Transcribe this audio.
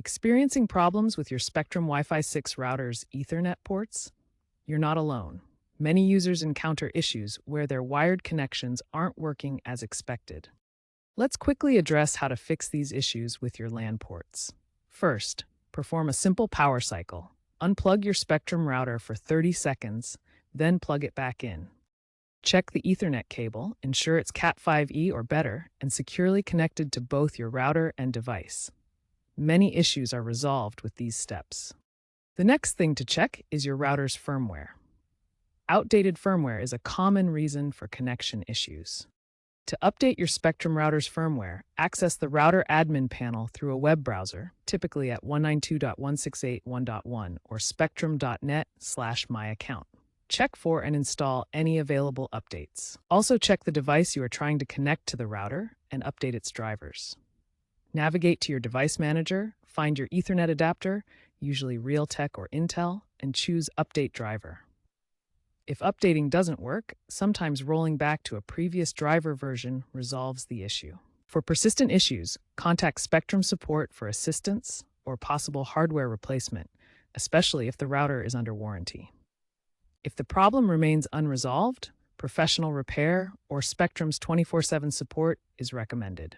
Experiencing problems with your Spectrum Wi-Fi 6 router's Ethernet ports? You're not alone. Many users encounter issues where their wired connections aren't working as expected. Let's quickly address how to fix these issues with your LAN ports. First, perform a simple power cycle. Unplug your Spectrum router for 30 seconds, then plug it back in. Check the Ethernet cable, ensure it's Cat5e or better, and securely connected to both your router and device. Many issues are resolved with these steps. The next thing to check is your router's firmware. Outdated firmware is a common reason for connection issues. To update your Spectrum router's firmware, access the Router Admin panel through a web browser, typically at 192.168.1.1 or spectrum.net/myaccount. Check for and install any available updates. Also check the device you are trying to connect to the router and update its drivers. Navigate to your device manager, find your Ethernet adapter, usually Realtek or Intel, and choose Update Driver. If updating doesn't work, sometimes rolling back to a previous driver version resolves the issue. For persistent issues, contact Spectrum support for assistance or possible hardware replacement, especially if the router is under warranty. If the problem remains unresolved, professional repair or Spectrum's 24/7 support is recommended.